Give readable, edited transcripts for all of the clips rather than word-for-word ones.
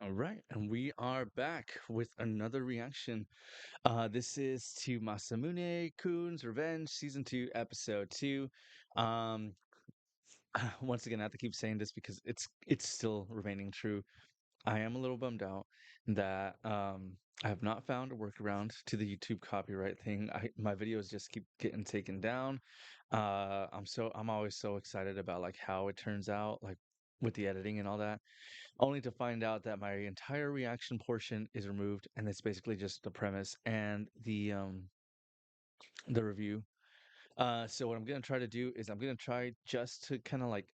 All right, and we are back with another reaction. This is to Masamune-kun's Revenge, Season 2, Episode 2. Um, once again, I have to keep saying this because it's still remaining true. I am a little bummed out that I have not found a workaround to the YouTube copyright thing. My videos just keep getting taken down. I'm always so excited about like how it turns out, like with the editing and all that, only to find out that my entire reaction portion is removed and it's basically just the premise and the review. So what I'm gonna try to do is I'm gonna try just to kind of like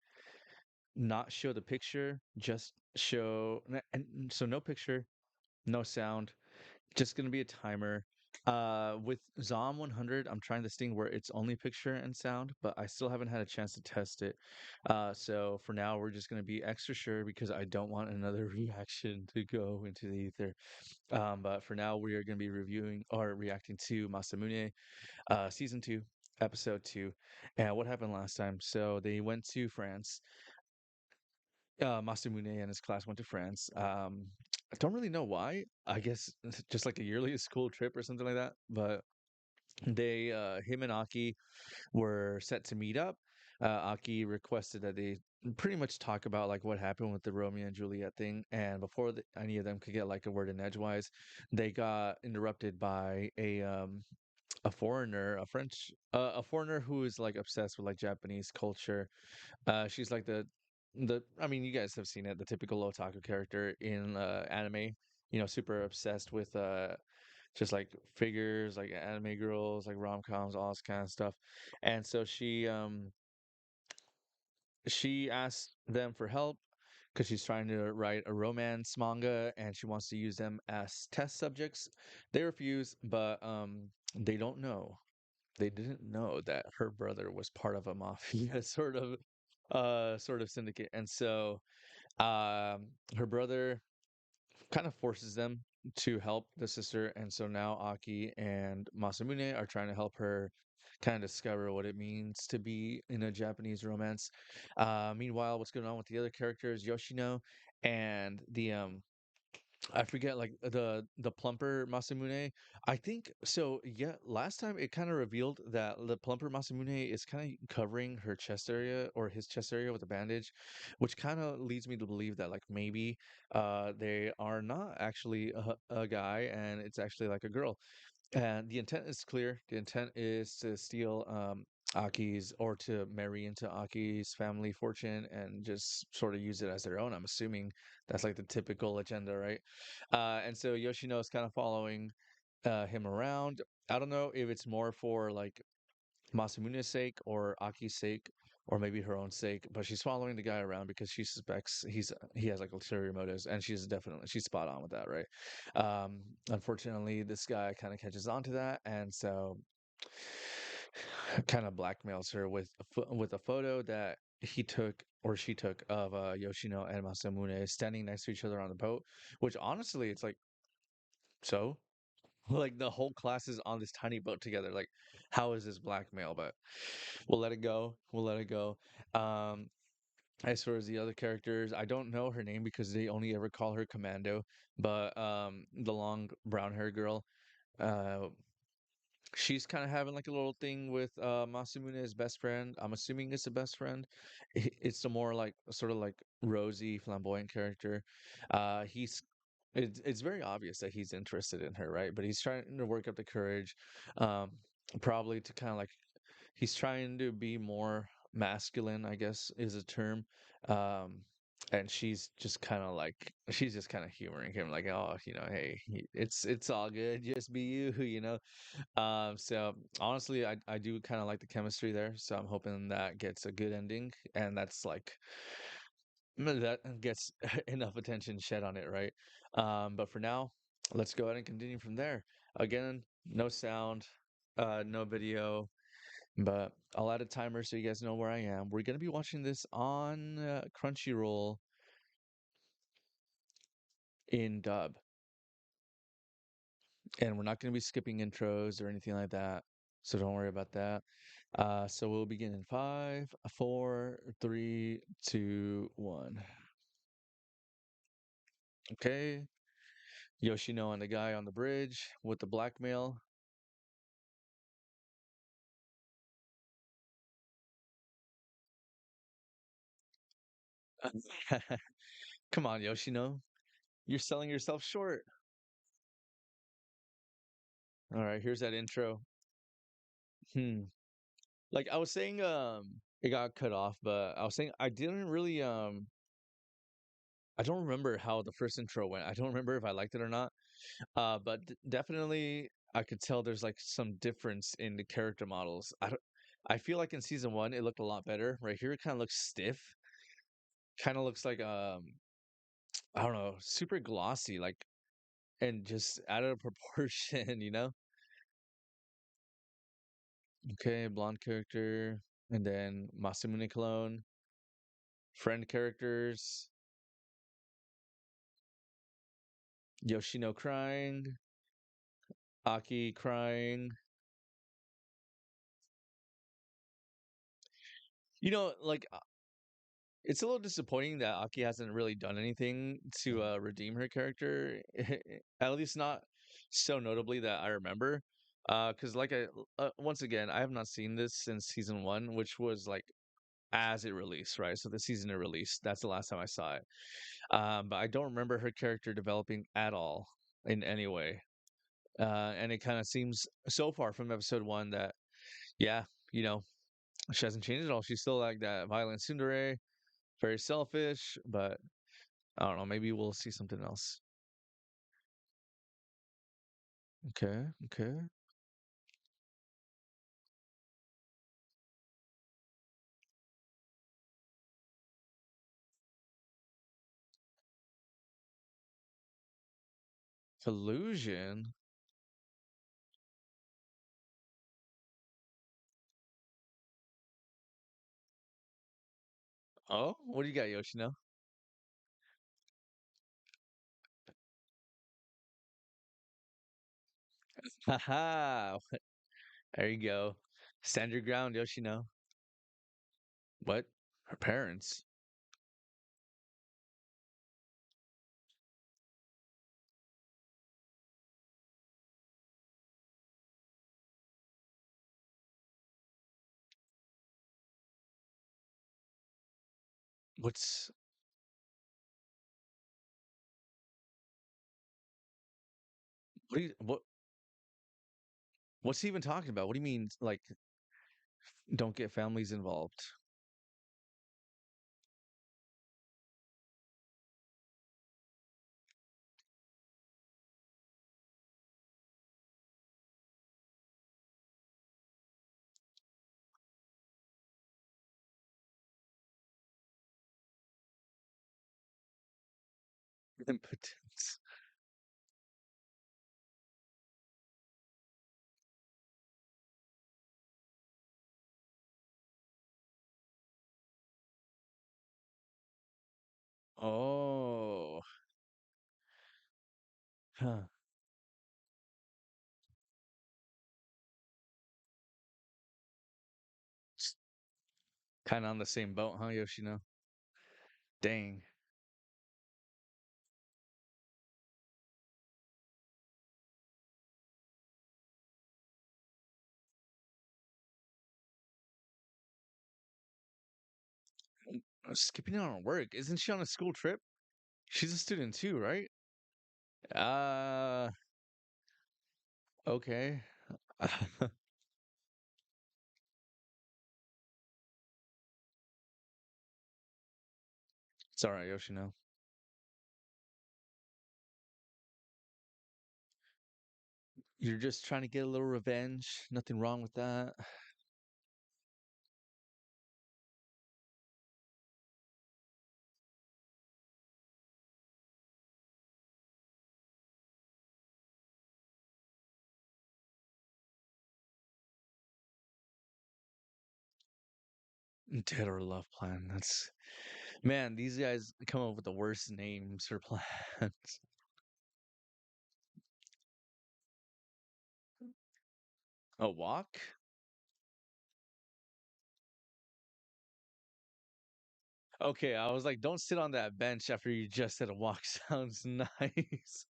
not show the picture, just and so no picture, no sound, just gonna be a timer. With Zom 100, I'm trying this thing where it's only picture and sound, but I still haven't had a chance to test it. So for now, we're just gonna be extra sure because I don't want another reaction to go into the ether. But for now, we are gonna be reviewing or reacting to Masamune, season 2, episode 2, and what happened last time. So they went to France. Masamune and his class went to France. I don't really know why. I guess just like a yearly school trip or something like that. But him and Aki were set to meet up. Aki requested that they pretty much talk about like what happened with the Romeo and Juliet thing. And before any of them could get like a word in edgewise, they got interrupted by a foreigner, a foreigner who is like obsessed with like Japanese culture. She's like I mean, you guys have seen it, the typical otaku character in anime, super obsessed with just like figures, like anime girls, like rom-coms, all this kind of stuff. And so she asked them for help because she's trying to write a romance manga and she wants to use them as test subjects. They refuse, but they don't know. They didn't know that her brother was part of a mafia sort of syndicate. And so her brother kind of forces them to help the sister, and so now Aki and Masamune are trying to help her kind of discover what it means to be in a Japanese romance. Meanwhile, what's going on with the other characters, Yoshino and the I forget like the plumper Masamune. I think so. Yeah, last time it kind of revealed that the plumper Masamune is kind of covering her chest area or his chest area with a bandage, which kind of leads me to believe that like maybe they are not actually a guy and it's actually like a girl. And the intent is clear. The intent is to steal Aki's or to marry into Aki's family fortune and just sort of use it as their own. I'm assuming that's like the typical agenda, right? And so Yoshino is kind of following him around. I don't know if it's more for like Masamune's sake or Aki's sake or maybe her own sake, but she's following the guy around because she suspects he has like ulterior motives, and she's spot on with that, right? Unfortunately, this guy kind of catches on to that, and so kind of blackmails her with with a photo that he took or she took of Yoshino and Masamune standing next to each other on the boat, which honestly, it's like so. Like the whole class is on this tiny boat together. Like, how is this blackmail? But we'll let it go. We'll let it go. Um, as far as the other characters, I don't know her name because they only ever call her Commando. But the long brown hair girl, uh, she's kind of having like a little thing with Masamune's best friend. I'm assuming it's a best friend. It's a more like sort of like rosy, flamboyant character. It's very obvious that he's interested in her, right? But he's trying to work up the courage, um, probably to kind of like he's trying to be more masculine, I guess is a term. Um, and she's just kind of humoring him, like, oh, hey, it's all good, just be you, you know. So honestly, I do kind of like the chemistry there, so I'm hoping that gets a good ending, and that's like that gets enough attention shed on it, right? But for now, let's go ahead and continue from there. Again, no sound, no video, but I'll add a timer so you guys know where I am. We're gonna be watching this on Crunchyroll in dub, and we're not gonna be skipping intros or anything like that, so don't worry about that. So we'll begin in five, four, three, two, one. Okay. Yoshino and the guy on the bridge with the blackmail. Come on, Yoshino. You're selling yourself short. All right, here's that intro. Hmm. Like I was saying, it got cut off, but I was saying I didn't really I don't remember how the first intro went. I don't remember if I liked it or not. But definitely I could tell there's like some difference in the character models. I feel like in season one it looked a lot better. Right here it kind of looks stiff. Kind of looks like I don't know, super glossy, like and just out of proportion, you know? Okay, blonde character, and then Masamune clone, friend characters, Yoshino crying, Aki crying. You know, like it's a little disappointing that Aki hasn't really done anything to redeem her character, at least not so notably that I remember. Because like once again, I have not seen this since season one, which was like as it released, right? So the season it released, that's the last time I saw it. But I don't remember her character developing at all in any way. And it kind of seems so far from episode one that, yeah, you know, she hasn't changed at all. She's still like that violent tsundere, very selfish, but I don't know. Maybe we'll see something else. Okay, okay. Collusion. Oh, what do you got, Yoshino? Haha. There you go. Stand your ground, Yoshino. What? Her parents? What's what? Do you, what's he even talking about? What do you mean? Like, don't get families involved? Impotence. Oh, huh. Kind of on the same boat, huh, Yoshino? Dang. Skipping out on work. Isn't she on a school trip? She's a student too, right? Uh, okay. It's all right, Yoshino. You're just trying to get a little revenge. Nothing wrong with that. Dead or love plan. That's man. These guys come up with the worst names for plans. A walk? Okay, I was like, don't sit on that bench after you just said a walk sounds nice.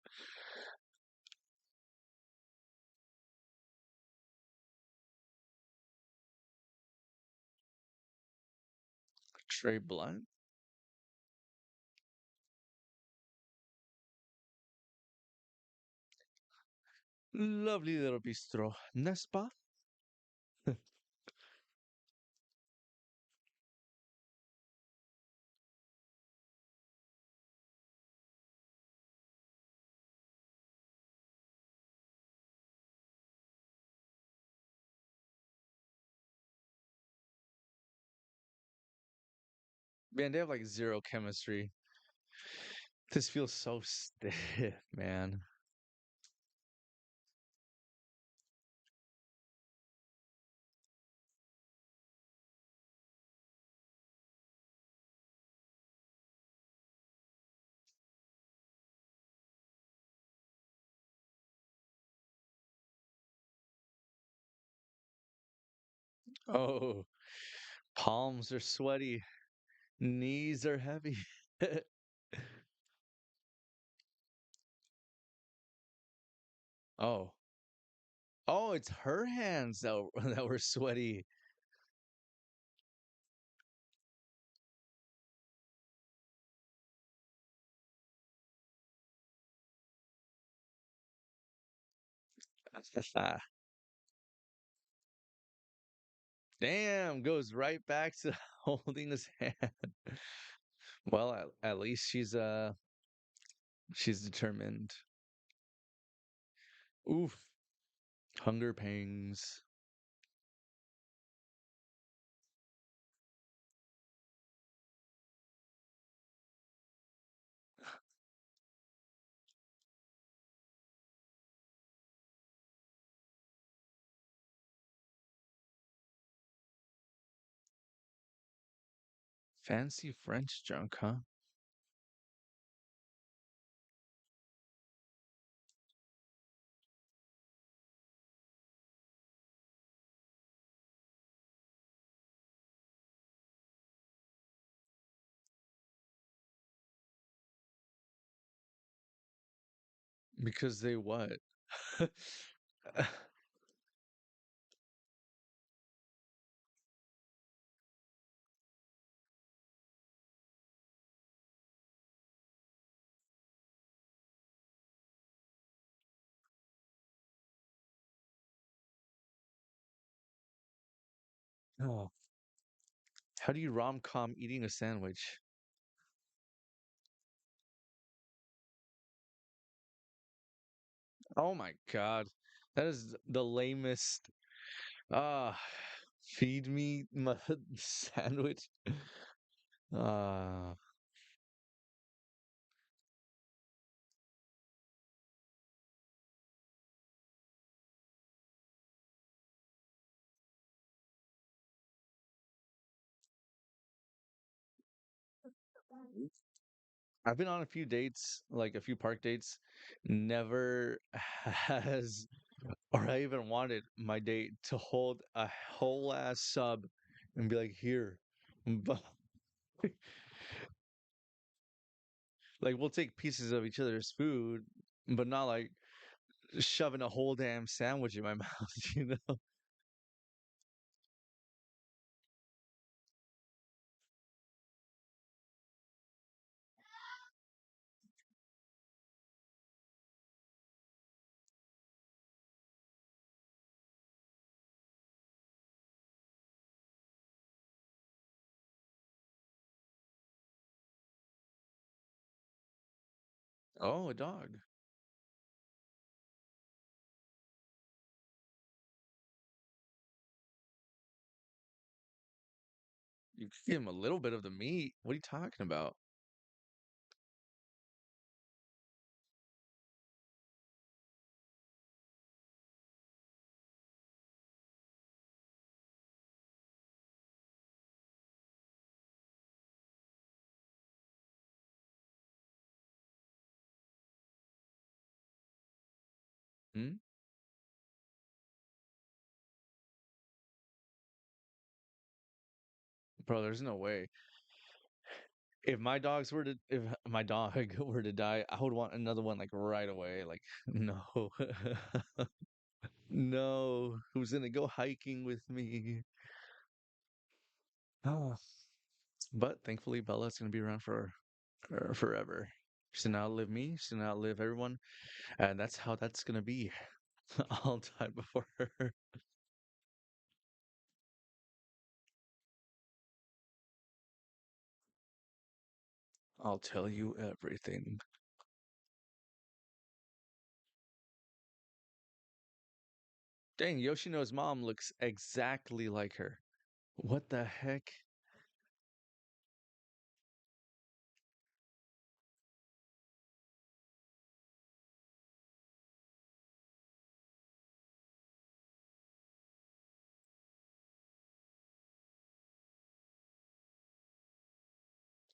Trey Blunt. Lovely little bistro, n'est-ce pas? Man, they have like zero chemistry. This feels so stiff, man. Oh, palms are sweaty, knees are heavy. Oh, oh, it's her hands that that were sweaty. Damn, goes right back to holding his hand. Well, at least she's determined. Oof, hunger pangs. Fancy French junk, huh? Because they what? Oh, how do you rom-com eating a sandwich? Oh my God, that is the lamest. Ah, feed me my sandwich. Ah, I've been on a few dates, like a few park dates. Never has, or I even wanted my date to hold a whole ass sub and be like, here. But like we'll take pieces of each other's food, but not like shoving a whole damn sandwich in my mouth, you know? Oh, a dog. You could give him a little bit of the meat. What are you talking about? Hmm? Bro, there's no way. If my dog were to die, I would want another one like right away. Like, no. No, who's gonna go hiking with me? Oh. But thankfully, Bella's gonna be around for forever. She's gonna outlive me. She's gonna outlive everyone, and that's how that's gonna be. I'll die before her. I'll tell you everything. Dang, Yoshino's mom looks exactly like her. What the heck?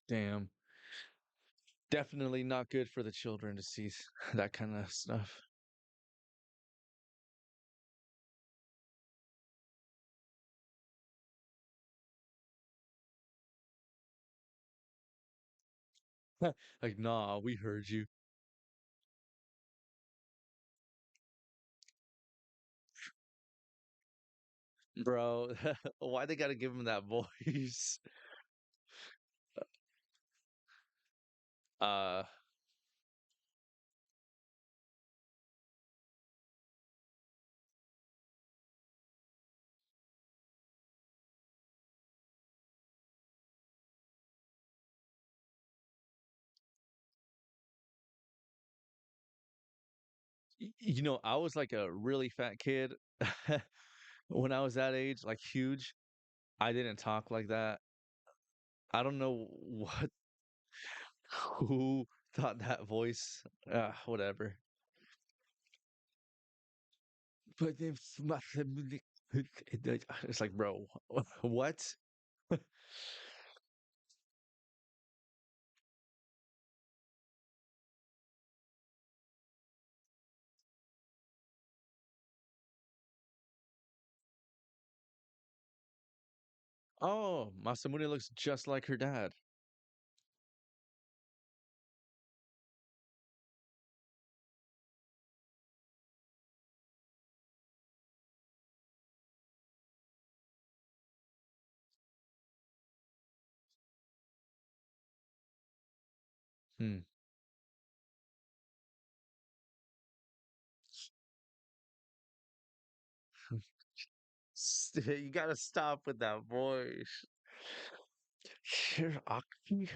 Damn. Definitely not good for the children to see that kind of stuff. Like, nah, we heard you. Bro, why they gotta give him that voice? Uh, I was like a really fat kid when I was that age, like huge. I didn't talk like that. I don't know what who thought that voice. Whatever. But it's like, bro, what? Oh, Masamune looks just like her dad. Hmm. You gotta stop with that voice. Here, Aki.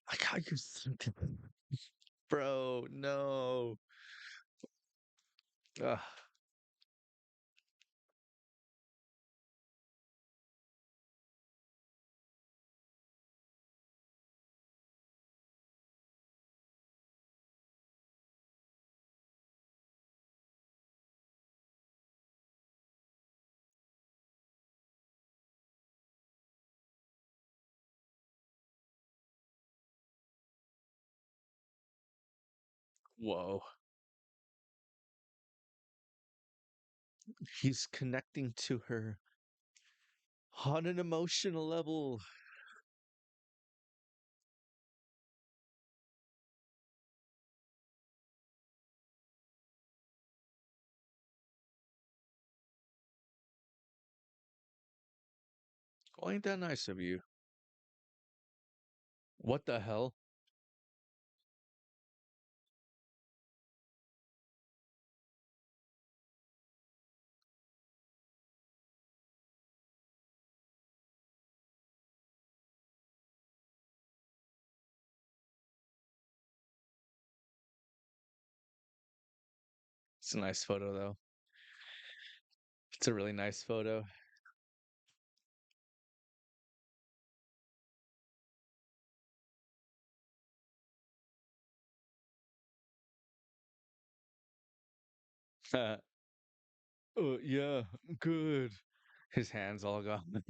I got you something. Bro, no. Ugh, whoa. He's connecting to her on an emotional level. Oh, ain't that nice of you? What the hell? It's a nice photo, though. It's a really nice photo. Yeah, good. His hands all gone.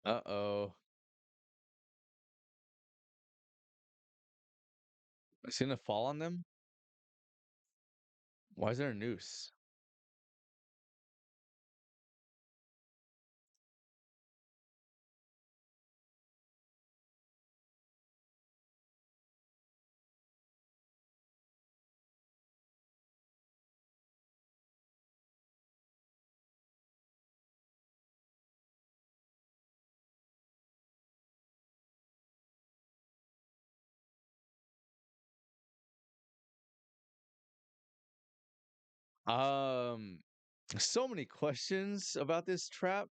Uh-oh. Is he gonna fall on them? Why is there a noose? Um, so many questions about this trap.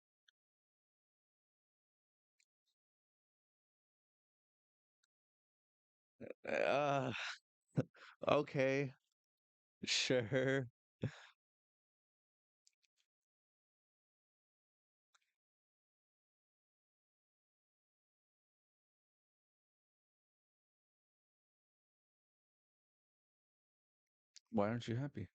Uh, okay, sure. Why aren't you happy?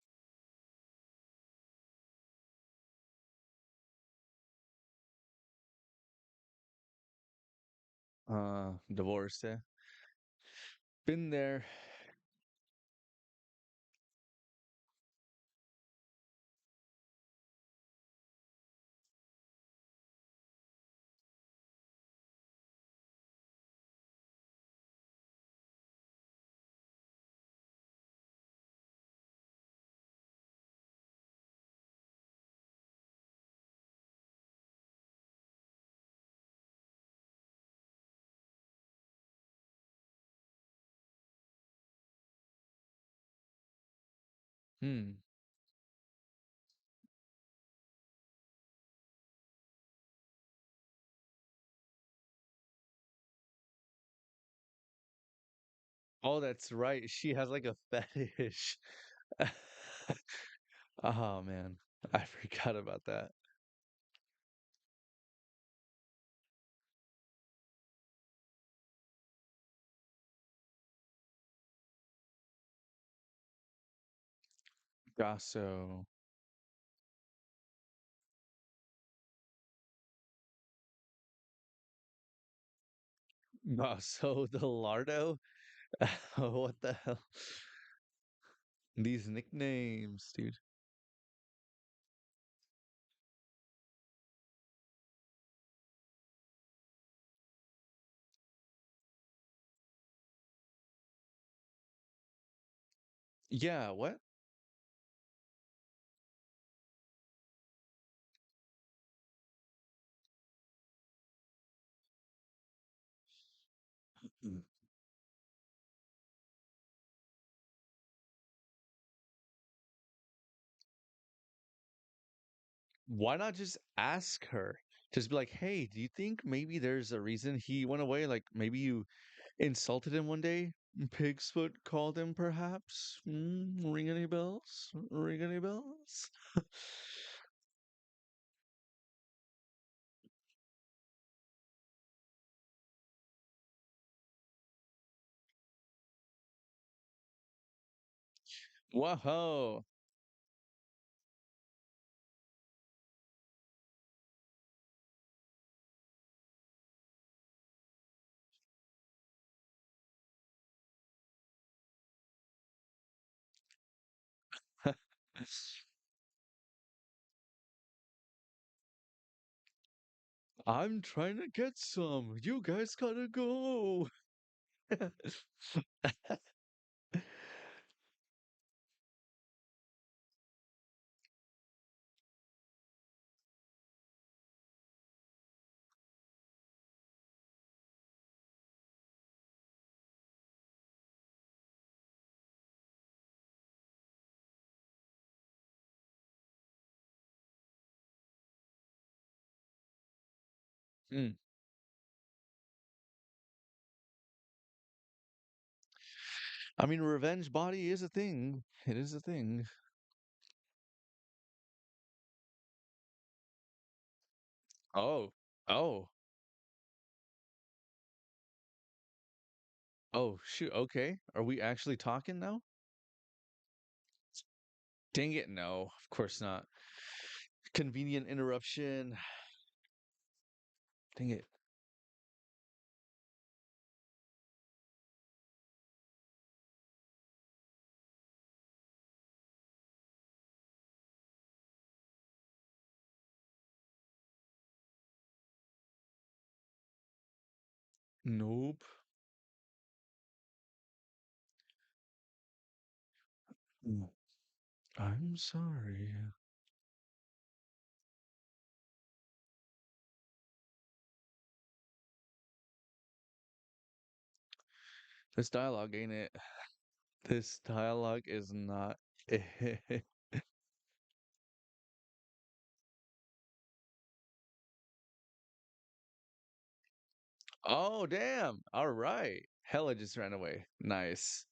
Divorced. Eh? Been there. Hmm. Oh, that's right. She has like a fetish. Oh man, I forgot about that. Gasso. Gasso the Lardo? What the hell? These nicknames, dude. Yeah, what? Mm. Why not just ask her? Just be like, hey, do you think maybe there's a reason he went away? Like maybe you insulted him one day? Pig's foot called him, perhaps? Ring any bells? Ring any bells? Whoa. I'm trying to get some. You guys gotta go. Mm. I mean, revenge body is a thing. It is a thing. Oh, oh, oh, shoot. Okay. Are we actually talking now? Dang it. No, of course not. Convenient interruption. Dang it. Nope. Mm. I'm sorry. This dialogue ain't it. This dialogue is not it. Oh, damn. All right. Hella just ran away. Nice.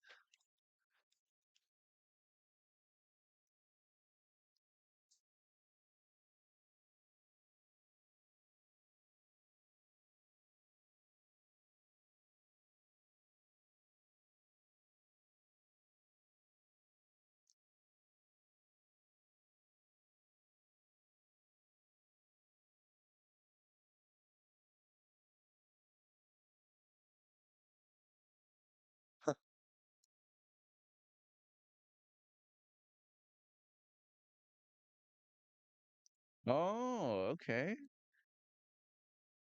Oh, okay.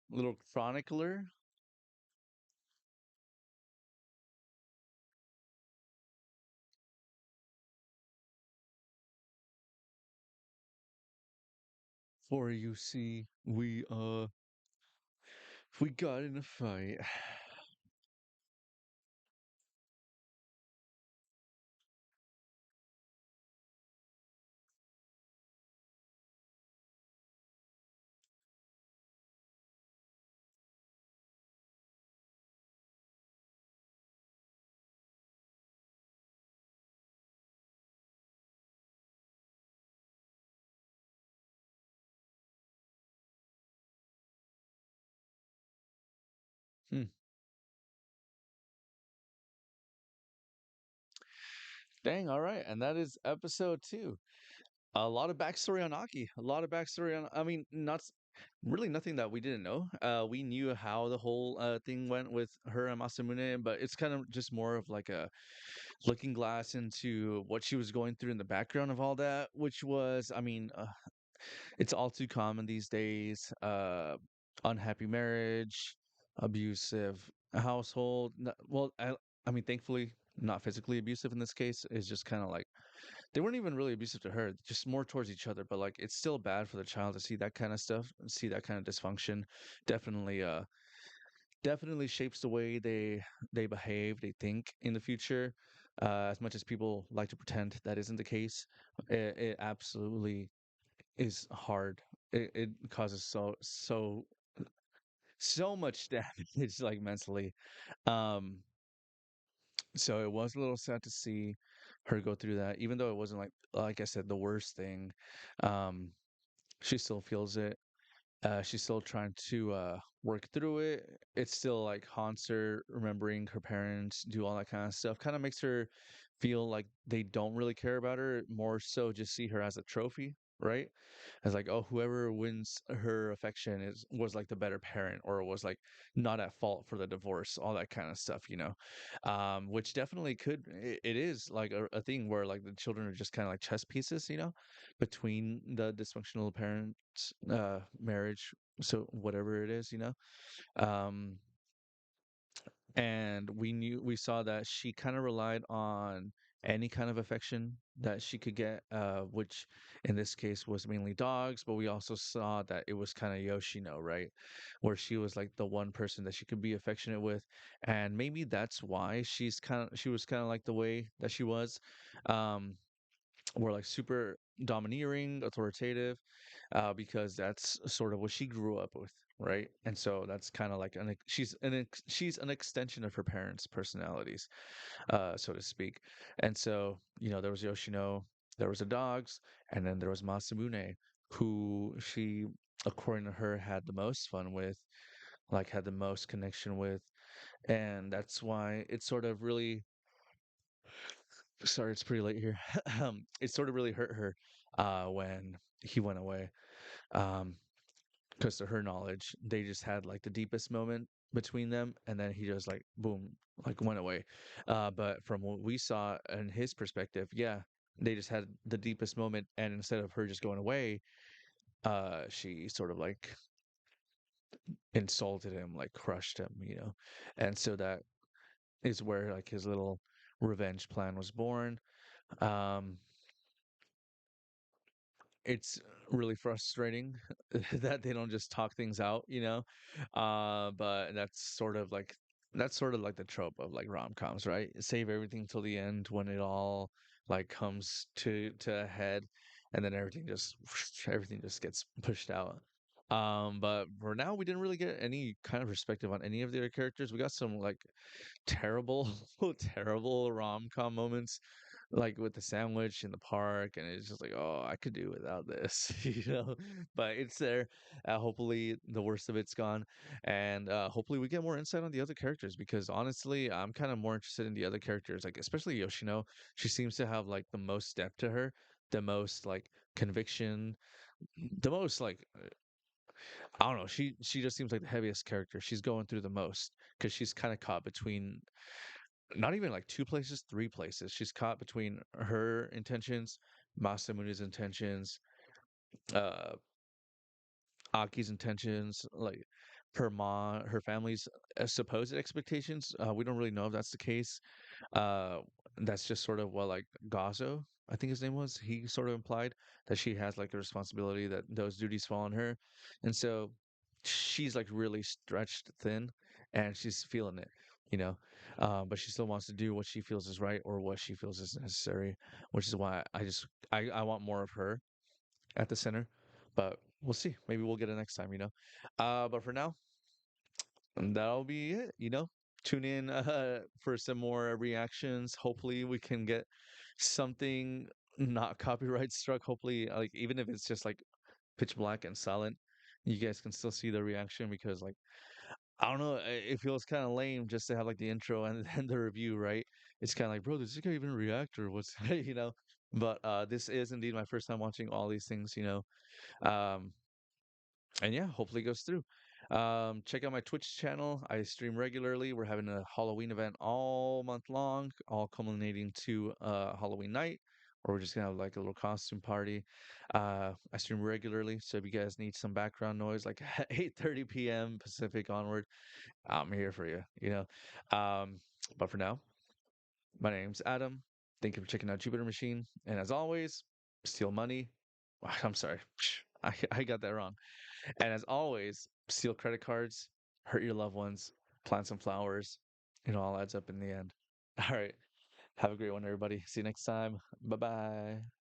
Little chronicler for you see we got in a fight. Hmm. Dang, all right. And that is episode 2. A lot of backstory on Aki. A lot of backstory on. I mean, really nothing that we didn't know. We knew how the whole thing went with her and Masamune, but it's kind of just more of like a looking glass into what she was going through in the background of all that, which was, I mean, it's all too common these days. Unhappy marriage, abusive household. Well, I mean, thankfully, not physically abusive in this case. Is just kind of like they weren't even really abusive to her, just more towards each other. But like, it's still bad for the child to see that kind of stuff, see that kind of dysfunction. Definitely, definitely shapes the way they behave, they think in the future. As much as people like to pretend that isn't the case, it absolutely is hard. It causes so much damage, like mentally. Um, so it was a little sad to see her go through that, even though it wasn't like I said, the worst thing. Um, she still feels it. She's still trying to work through it. It still like haunts her, remembering her parents, do all that kind of stuff. Kind of makes her feel like they don't really care about her, more so just see her as a trophy, right? As like, oh, whoever wins her affection was like the better parent, or was like not at fault for the divorce, all that kind of stuff, which definitely it is like a thing where like the children are just kind of like chess pieces, between the dysfunctional parents marriage, so whatever it is, um and we saw that she kind of relied on any kind of affection that she could get, which in this case was mainly dogs, but we also saw that it was kind of Yoshino, right? Where she was like the one person that she could be affectionate with. And maybe that's why she was kind of like the way that she was. Um, were like super domineering, authoritative, because that's sort of what she grew up with, right? And so that's kind of like she's an extension of her parents' personalities, so to speak. And so there was Yoshino, there was the dogs, and then there was Masamune, who she, according to her, had the most fun with, like had the most connection with, and that's why it sort of really. Sorry, it's pretty late here. It sort of really hurt her when he went away. Um, because to her knowledge, they just had like the deepest moment between them, and then he just like boom, like went away. But from what we saw in his perspective, yeah, they just had the deepest moment, and instead of her just going away, she sort of like insulted him, like crushed him, and so that is where like his little revenge plan was born. Um, it's really frustrating that they don't just talk things out, but that's sort of like the trope of like rom-coms, right? Save everything till the end when it all like comes to a head, and then everything just gets pushed out. But for now, we didn't really get any kind of perspective on any of the other characters. We got some like terrible, terrible rom-com moments, like with the sandwich in the park, and it's just like, oh, I could do without this, But it's there. Hopefully, the worst of it's gone, and hopefully, we get more insight on the other characters because honestly, I'm kind of more interested in the other characters, like especially Yoshino. She seems to have like the most depth to her, the most like conviction, the most like I don't know. She just seems like the heaviest character. She's going through the most because she's kind of caught between not even like two places, three places. She's caught between her intentions, Masamune's intentions, uh, Aki's intentions, like her family's supposed expectations. We don't really know if that's the case. Uh, that's just sort of what like Gazo, I think his name was. He sort of implied that she has like a responsibility that those duties fall on her, and so she's like really stretched thin, and she's feeling it, you know. But she still wants to do what she feels is right or what she feels is necessary, which is why I want more of her at the center. But we'll see. Maybe we'll get it next time, But for now, that'll be it, Tune in for some more reactions. Hopefully we can get something not copyright struck. Hopefully, like even if it's just like pitch black and silent, you guys can still see the reaction because like I don't know, it feels kind of lame just to have like the intro and then the review, right? It's kind of like, bro, does this guy even react or what's But this is indeed my first time watching all these things, Um, and yeah, hopefully it goes through. Check out my Twitch channel. I stream regularly. We're having a Halloween event all month long, all culminating to Halloween night, where we're just gonna have like a little costume party. I stream regularly, so if you guys need some background noise, like 8:30 p.m. Pacific onward, I'm here for you. But for now, my name's Adam. Thank you for checking out Jupiter Machine, and as always, steal money. I'm sorry, I got that wrong. And as always, steal credit cards, hurt your loved ones, plant some flowers. It all adds up in the end. All right. Have a great one, everybody. See you next time. Bye bye.